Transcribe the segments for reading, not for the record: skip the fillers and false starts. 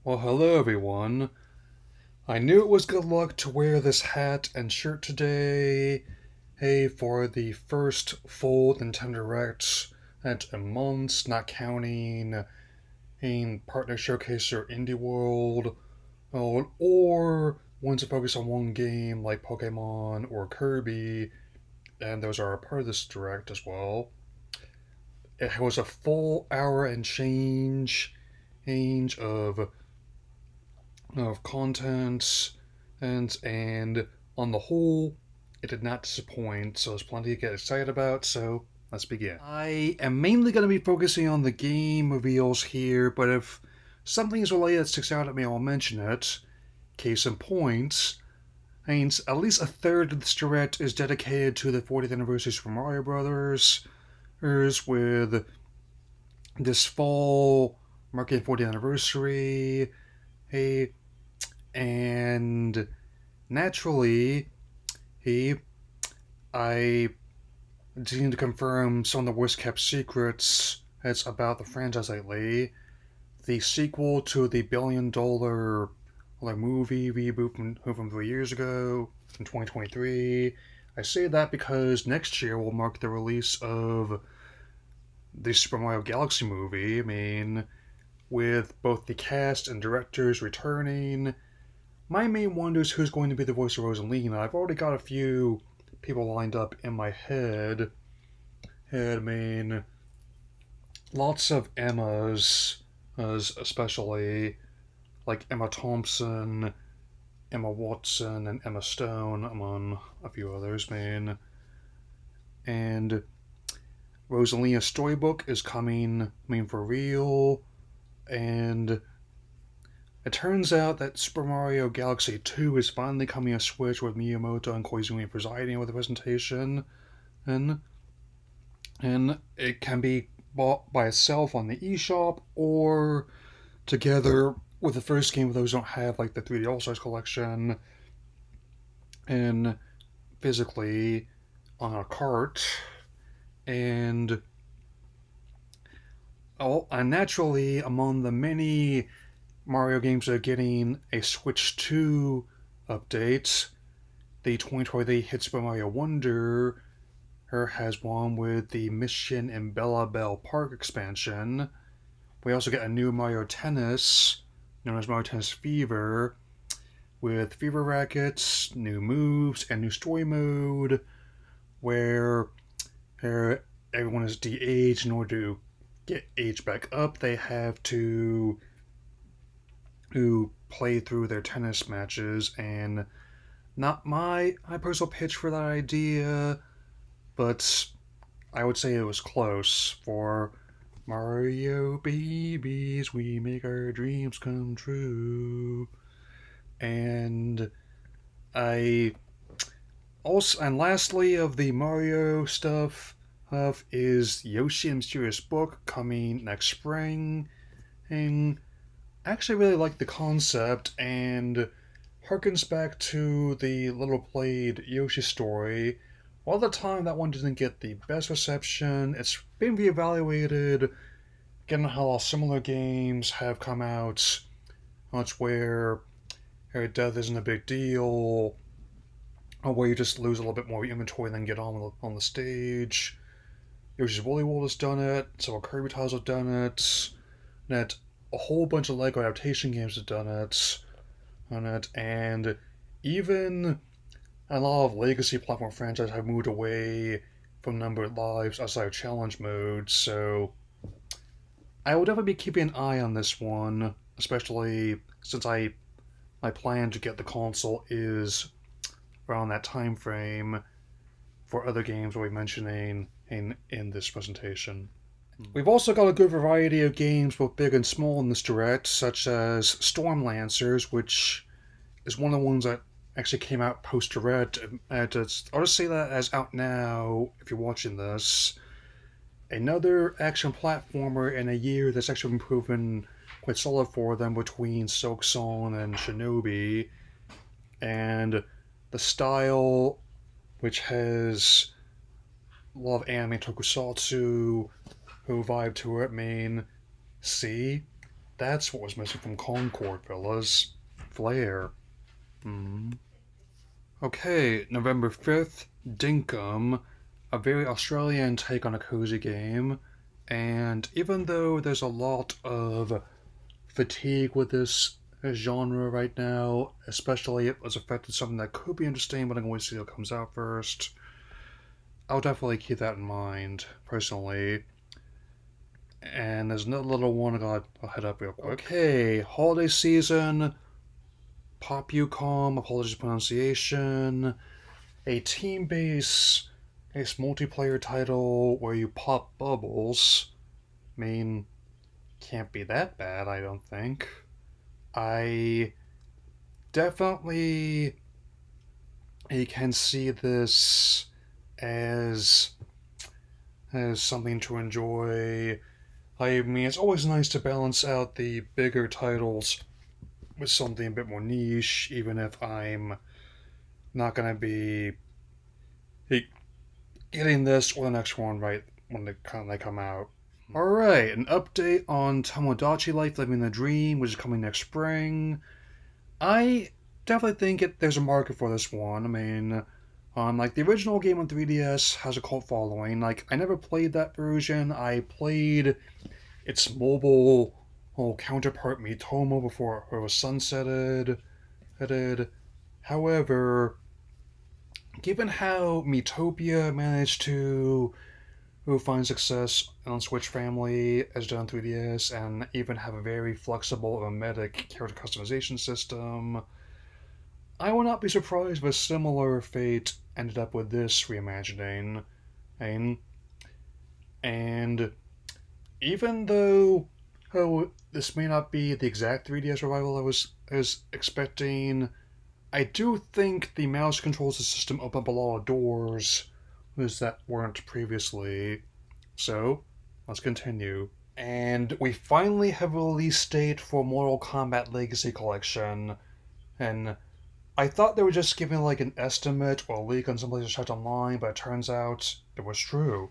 Well, hello everyone. I knew it was good luck to wear this hat and shirt today. Hey, for the first full Nintendo Direct at a month, not counting in Partner Showcase or Indie World, or ones that focus on one game like Pokemon or Kirby, and those are a part of this Direct as well. It was a full hour and change of content, and on the whole, it did not disappoint. So there's plenty to get excited about. So let's begin. I am mainly going to be focusing on the game reveals here, but if something is related that sticks out at me, I'll mention it. Case in point, means at least a third of this direct is dedicated to the 40th anniversary of Super Mario Brothers, with this fall marking the 40th anniversary. Hey, and naturally, he I need to confirm some of the worst kept secrets that's about the franchise lately. The sequel to the $1 billion movie reboot from 3 years ago in 2023. I say that because next year will mark the release of the Super Mario Galaxy movie. With both the cast and directors returning, my main wonder is who's going to be the voice of Rosalina. I've already got a few people lined up in my head. Lots of Emmas, especially like Emma Thompson, Emma Watson, and Emma Stone, among a few others, And Rosalina's storybook is coming, for real, and it turns out that Super Mario Galaxy 2 is finally coming to Switch with Miyamoto and Koizumi presiding over the presentation, and it can be bought by itself on the eShop or together with the first game for those who don't have like the 3D All Stars collection and physically on a cart. And naturally, among the many Mario games that are getting a Switch 2 update, the 2023 hit Super Mario Wonder has one with the Mission in Bella Bell Park expansion. We also get a new Mario Tennis, known as Mario Tennis Fever, with Fever Rackets, new moves, and new story mode, where everyone is de-aged. In order to get aged back up, they have to play through their tennis matches, and not my personal pitch for that idea, but I would say it was close. For Mario babies, we make our dreams come true. And I also, and lastly, of the Mario stuff, is Yoshi and Mysterious Book coming next spring. And I actually really like the concept and harkens back to the little played Yoshi story. While at the time that one didn't get the best reception, it's been reevaluated, given how similar games have come out. Much where death isn't a big deal, or where you just lose a little bit more inventory and then get on the stage. Yoshi's Woolly World has done it, several Kirby titles have done it, and a whole bunch of LEGO adaptation games have done it, and even a lot of legacy platform franchises have moved away from numbered lives outside of challenge mode, so I will definitely be keeping an eye on this one, especially since my plan to get the console is around that time frame for other games we'll be mentioning in this presentation. We've also got a good variety of games, both big and small, in this direct, such as Storm Lancers, which is one of the ones that actually came out post direct. I'll just say that as out now if you're watching this. Another action platformer in a year that's actually been proven quite solid for them between Silksong and Shinobi, and the style, which has a lot of anime tokusatsu who vibe to it, C. That's what was missing from Concord Villas. Flair. Hmm. Okay, November 5th, Dinkum, a very Australian take on a cozy game. And even though there's a lot of fatigue with this genre right now, especially if it's affected something that could be interesting, but I'm going to see what comes out first, I'll definitely keep that in mind, personally. And there's another little one I'll head up real quick. Okay, holiday season, Popucom, apologies for pronunciation, a team-based multiplayer title where you pop bubbles. I mean, can't be that bad, I don't think. I definitely can see this as something to enjoy. I mean, it's always nice to balance out the bigger titles with something a bit more niche, even if I'm not gonna be getting this or the next one right when they come out. Alright, an update on Tomodachi Life Living the Dream, which is coming next spring. I definitely think there's a market for this one. I mean, like the original game on 3DS has a cult following. Like, I never played that version. I played its mobile counterpart Miitomo before it was sunsetted. However, given how Miitopia managed to find success on Switch Family as done on 3DS and even have a very flexible and mimetic character customization system, I would not be surprised if a similar fate ended up with this reimagining. And even though this may not be the exact 3DS revival I was expecting, I do think the mouse controls the system open up a lot of doors that weren't previously. So, let's continue. And we finally have a release date for Mortal Kombat Legacy Collection. And I thought they were just giving like an estimate or a leak on some places checked online, but it turns out it was true.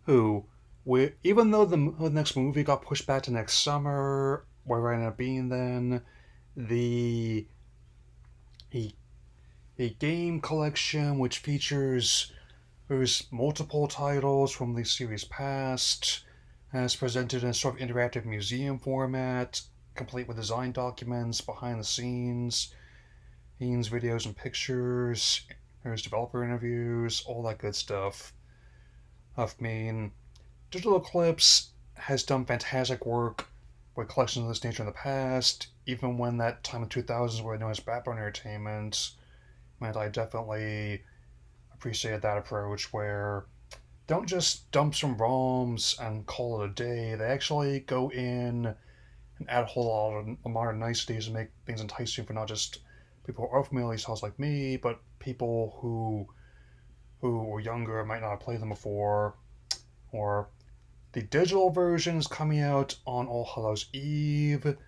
Even though the next movie got pushed back to next summer, where it ended up being then, the a game collection which features there's multiple titles from the series past, as presented in a sort of interactive museum format, complete with design documents, behind the scenes, videos and pictures, there's developer interviews, all that good stuff. I mean, Digital Eclipse has done fantastic work with collections of this nature in the past, even when that time in the 2000s were known as Backbone Entertainment, and I definitely appreciated that approach where don't just dump some ROMs and call it a day. They actually go in and add a whole lot of modern niceties and make things enticing for not just people who are familiar with styles like me, but people who were younger and might not have played them before. Or the digital version is coming out on All Hallows Eve.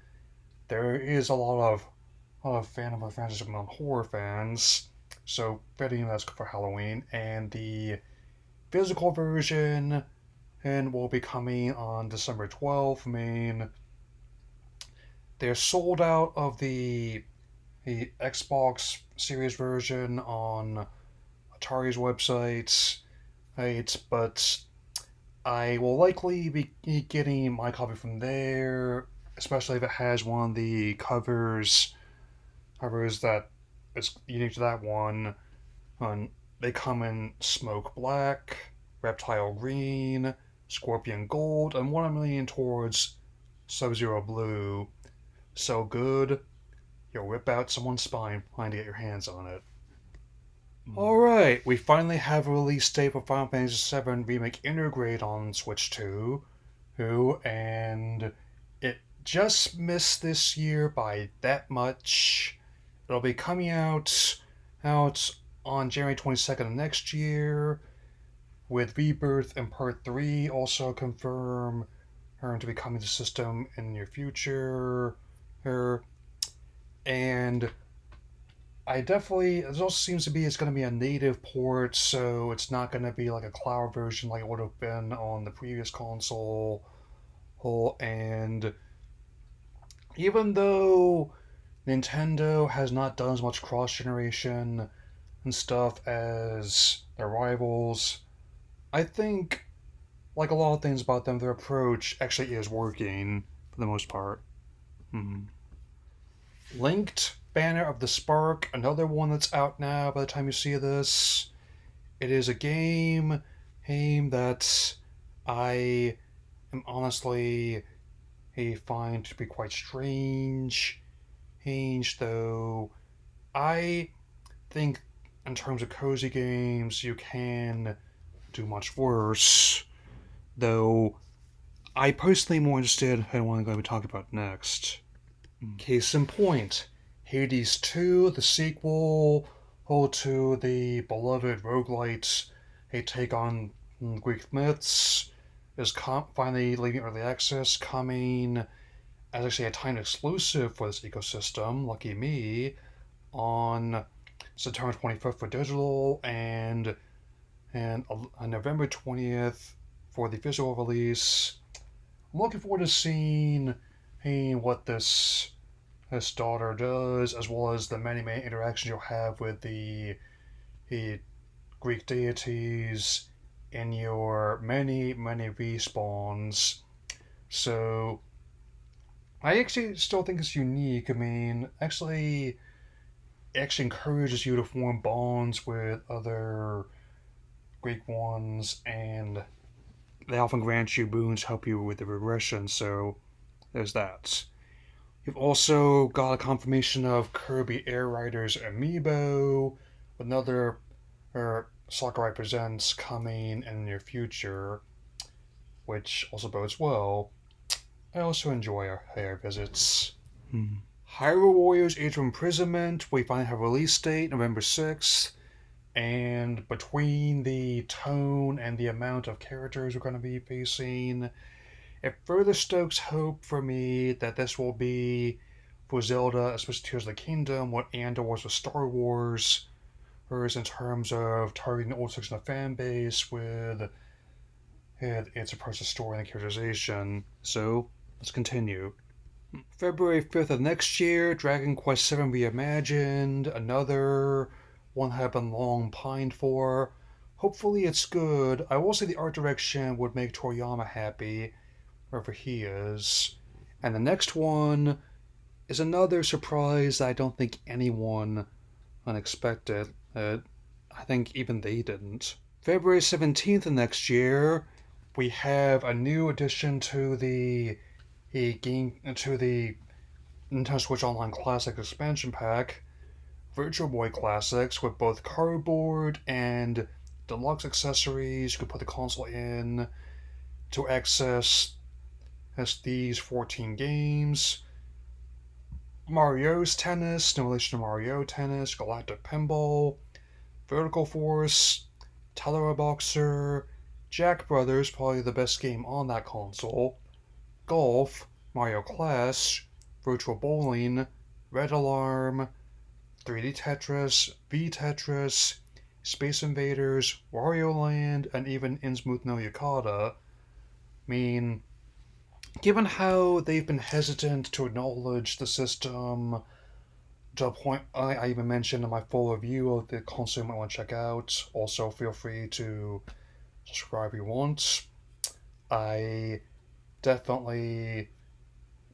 There is a lot of fandom of franchise among horror fans, so fitting that's for Halloween. And the physical version will be coming on December 12th. I mean, they're sold out of the Xbox Series version on Atari's website, right? But I will likely be getting my copy from there, especially if it has one of the covers that is unique to that one. They come in Smoke Black, Reptile Green, Scorpion Gold, and 1 million towards Sub-Zero Blue. So good, you'll rip out someone's spine trying to get your hands on it. Alright, we finally have a release date for Final Fantasy VII Remake Intergrade on Switch 2, and it just missed this year by that much. It'll be coming out on January 22nd of next year, with Rebirth and Part 3 also confirmed to be coming to the system in the near future. And it also seems to be it's going to be a native port, so it's not going to be like a cloud version like it would have been on the previous console. And even though Nintendo has not done as much cross generation and stuff as their rivals, I think, like a lot of things about them, their approach actually is working for the most part. Hmm. Linked Banner of the Spark, another one that's out now by the time you see this. It is a game that I am honestly find to be quite strange though. I think in terms of cozy games, you can do much worse. Though I personally am more interested in what I'm going to be talking about next. Case in point, Hades 2, the sequel, to the beloved roguelite, a take on Greek myths, is finally leaving early access, coming as actually a time exclusive for this ecosystem, lucky me, on September 25th for digital and on November 20th for the visual release. I'm looking forward to seeing what this daughter does, as well as the many interactions you'll have with the Greek deities in your many respawns. So I actually still think it's unique. I mean, it actually encourages you to form bonds with other Greek ones, and they often grant you boons to help you with the regression. So there's that. You've also got a confirmation of Kirby Air Riders Amiibo, another Sakurai Presents coming in the near future, which also bodes well. I also enjoy our air visits. Hyrule Warriors Age of Imprisonment, we finally have a release date, November 6th, and between the tone and the amount of characters we're going to be facing, it further stokes hope for me that this will be, for Zelda, especially Tears of the Kingdom, what Andor was with Star Wars, whereas in terms of targeting the old section of fan base with its approach to story and characterization. So, let's continue. February 5th of next year, Dragon Quest VII Reimagined, another one I've been long pined for. Hopefully it's good. I will say the art direction would make Toriyama happy, wherever he is. And the next one is another surprise that I don't think anyone unexpected. I think even they didn't. February 17th of next year, we have a new addition to the Nintendo Switch Online Classic expansion pack, Virtual Boy Classics, with both cardboard and deluxe accessories. You can put the console in to access these 14 games. Mario's Tennis, no relation to Mario Tennis, Galactic Pinball, Vertical Force, Tellera Boxer, Jack Brothers, probably the best game on that console, Golf, Mario Clash, Virtual Bowling, Red Alarm, 3D Tetris, V Tetris, Space Invaders, Wario Land, and even Innsmouth no Yakata. I mean, given how they've been hesitant to acknowledge the system, to a point I even mentioned in my full review of the console you might want to check out. Also, feel free to subscribe if you want. I definitely,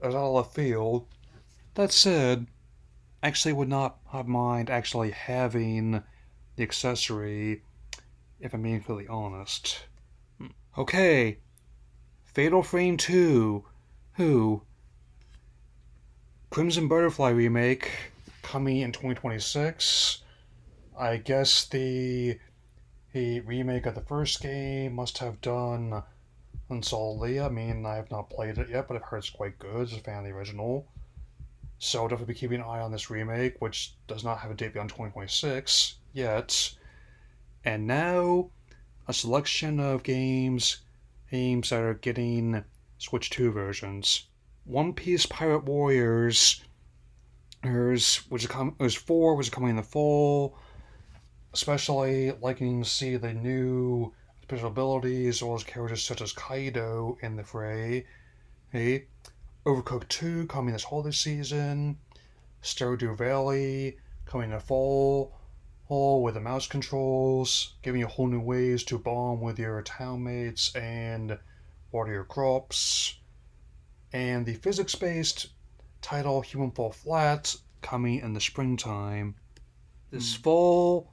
as out of left field. That said, I actually would not have mind actually having the accessory, if I'm being completely honest. Okay, Fatal Frame 2, who? Crimson Butterfly remake coming in 2026. I guess the remake of the first game must have done unsolidly. I mean, I have not played it yet, but I've heard it's quite good as a fan of the original. So I'll definitely be keeping an eye on this remake, which does not have a date beyond 2026 yet. And now, a selection of games that are getting Switch 2 versions. One Piece Pirate Warriors, there's 4, which is coming in the fall. Especially liking to see the new special abilities, as well as characters such as Kaido in the fray. Hey, Overcooked 2 coming this holiday season, Stardew Valley coming in fall, all with the mouse controls, giving you whole new ways to bond with your townmates and water your crops, and the physics-based title Human Fall Flat coming in the springtime. This fall,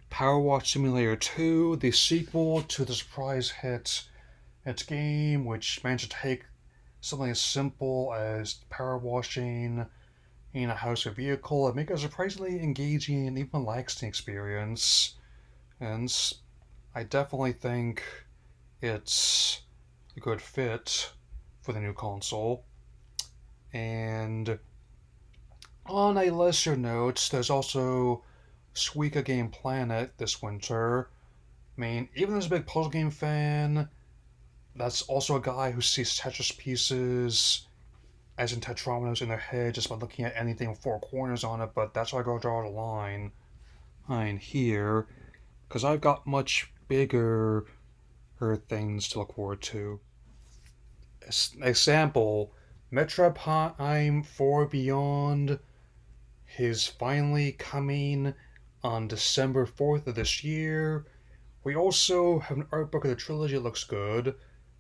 Power Wash Simulator 2, the sequel to the surprise hit its game, which managed to take something as simple as power washing in a house or vehicle and make it a surprisingly engaging and even relaxing experience. And I definitely think it's a good fit for the new console. And on a lesser note, there's also Suika Game Planet this winter. I mean, even as a big puzzle game fan, that's also a guy who sees Tetris pieces as in tetrominos in their head just by looking at anything with four corners on it, but that's why I go draw the line here, because I've got much bigger things to look forward to. Example, Metroid Prime 4 Beyond is finally coming on December 4th of this year. We also have an art book of the trilogy that looks good.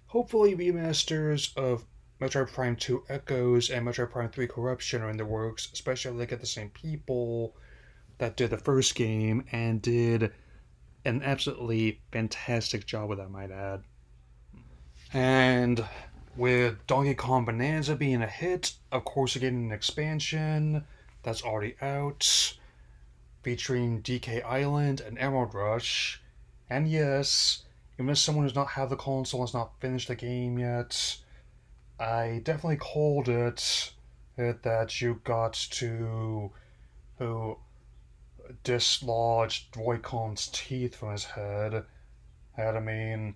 Hopefully remasters of Metroid Prime 2 Echoes and Metroid Prime 3 Corruption are in the works, especially if they get the same people that did the first game and did an absolutely fantastic job with that, I might add. And with Donkey Kong Bonanza being a hit, of course, we're getting an expansion that's already out, featuring DK Island and Emerald Rush. And yes, even as someone who's not had the console and has not finished the game yet, I definitely called it that you got to dislodge Roy-Con's teeth from his head. And I mean,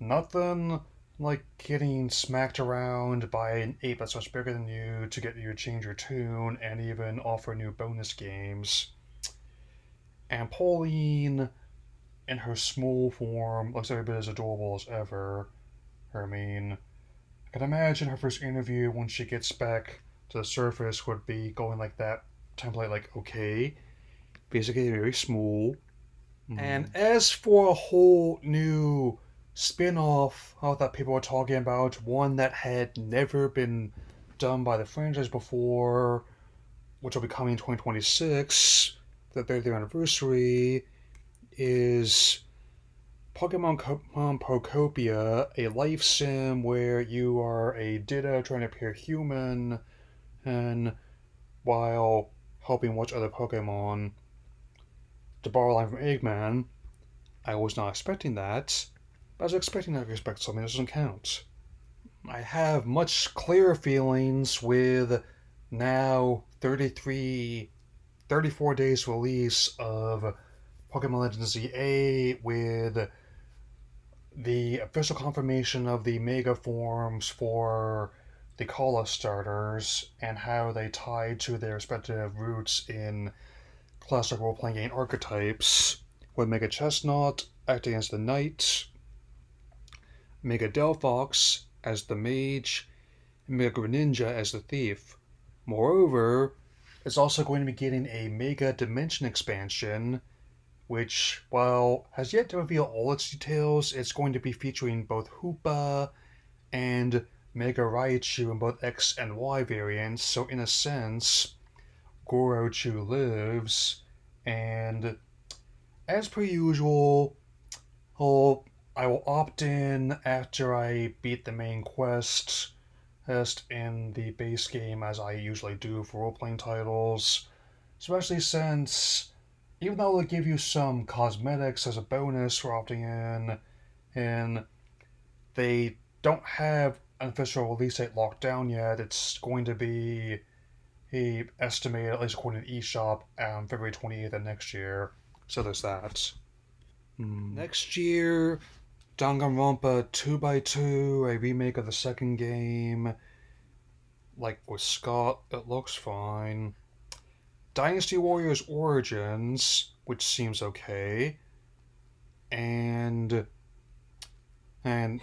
nothing like getting smacked around by an ape that's much bigger than you to get you to change your tune and even offer new bonus games. And Pauline, in her small form, looks every bit as adorable as ever. I mean, I can imagine her first interview when she gets back to the surface would be going like that template, like, okay, basically very small. And as for a whole new spin off that people were talking about, one that had never been done by the franchise before, which will be coming in 2026, the 30th anniversary, is Pokemon Pokopia, a life sim where you are a Ditto trying to appear human and while helping watch other Pokemon. To borrow a line from Eggman, I was not expecting that, but I was expecting to expect something that doesn't count. I have much clearer feelings with now 34 days release of Pokemon Legends ZA with the official confirmation of the Mega Forms for the Kala starters and how they tie to their respective roots in classic role-playing game archetypes, with Mega Chestnut acting as the knight, Mega Delphox as the mage, and Mega Greninja as the thief. Moreover, it's also going to be getting a Mega Dimension expansion, which, while has yet to reveal all its details, it's going to be featuring both Hoopa and Mega Raichu in both X and Y variants, so in a sense, Gorochu lives, and as per usual, I will opt in after I beat the main quest in the base game, as I usually do for role-playing titles, especially since even though they give you some cosmetics as a bonus for opting in, and they don't have an official release date locked down yet, it's going to be estimated, at least according to eShop, February 28th of next year. So there's that. Next year, Danganronpa 2x2, a remake of the second game. Like with Scott, it looks fine. Dynasty Warriors Origins, which seems okay, and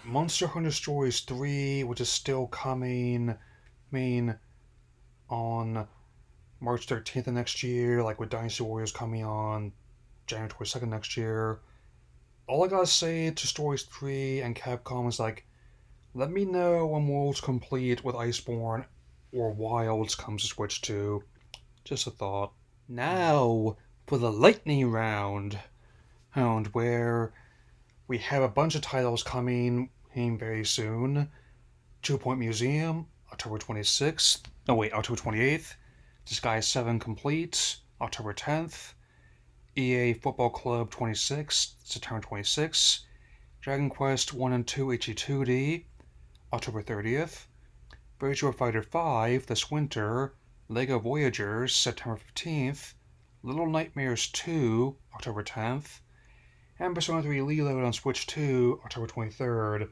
Monster Hunter Stories 3, which is still coming I mean, on March 13th of next year, like with Dynasty Warriors coming on January 22nd next year, all I gotta say to Stories 3 and Capcom is like, let me know when Worlds Complete with Iceborne or Wilds comes to Switch 2. Just a thought. Now, for the lightning round, where we have a bunch of titles coming very soon. 2 Point Museum, October 26th. No, wait, October 28th. Disguise 7 Complete, October 10th. EA Football Club 26, September 26th. Dragon Quest 1 and 2 HD2D, October 30th. Virtua Fighter 5 this winter. Lego Voyagers, September 15th. Little Nightmares 2, October 10th. And Persona 3 Reload on Switch 2, October 23rd.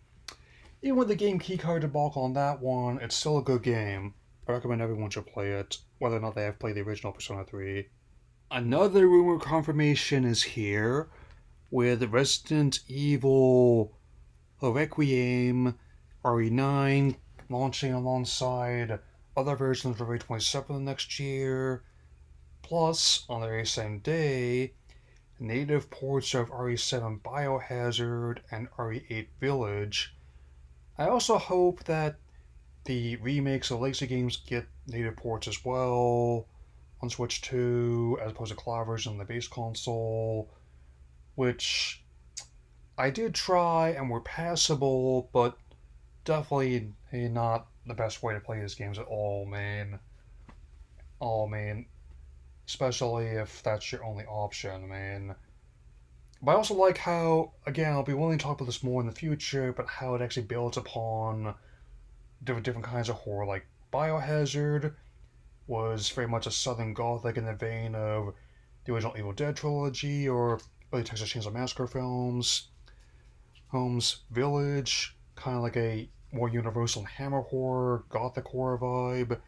Even with the game keycard debacle on that one, it's still a good game. I recommend everyone should play it, whether or not they have played the original Persona 3. Another rumor confirmation is here, with Resident Evil Requiem RE9 launching alongside other versions of February 27th next year. Plus, on the very same day, native ports of RE7 Biohazard and RE8 Village. I also hope that the remakes of legacy games get native ports as well on Switch 2, as opposed to cloud version on the base console, which I did try and were passable, but definitely not the best way to play these games at all, man. Oh, man. Especially if that's your only option, man. But I also like how, again, I'll be willing to talk about this more in the future, but how it actually builds upon different kinds of horror. Like, Biohazard was very much a Southern Gothic in the vein of the original Evil Dead trilogy or early Texas Chainsaw Massacre films. Holmes Village, kind of like a more universal Hammer horror, Gothic horror vibe.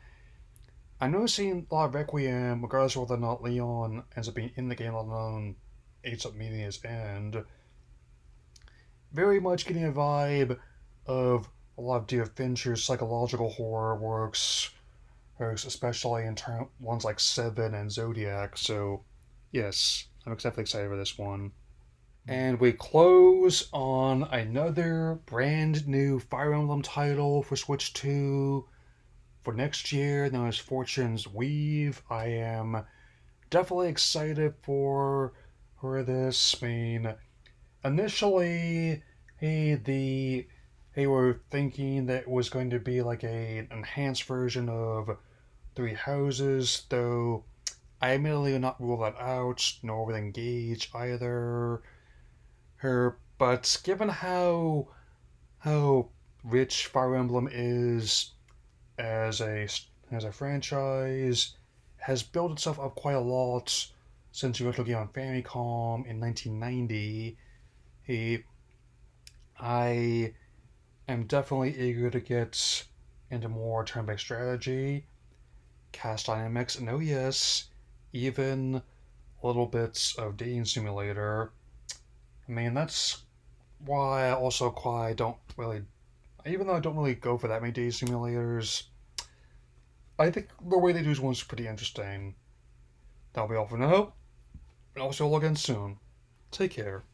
I'm noticing a lot of Requiem, regardless of whether or not Leon ends up being in the game, let alone ends up meeting his end. Very much getting a vibe of a lot of David Fincher's psychological horror works, especially in ones like Seven and Zodiac. So, yes, I'm definitely excited for this one. And we close on another brand new Fire Emblem title for Switch 2 for next year, known as Fortune's Weave. I am definitely excited for this. I mean, initially, they were thinking that it was going to be like an enhanced version of Three Houses, though I admittedly would not rule that out, nor would engage either. But given how rich Fire Emblem is as a franchise, has built itself up quite a lot since the original game on Famicom in 1990. I am definitely eager to get into more turn-based strategy, cast dynamics, and oh yes, even little bits of dating simulator. I mean, that's why I don't really, even though I don't really go for that many dating simulators, I think the way they do this one's pretty interesting. That'll be all for now. And I'll see you all again soon. Take care.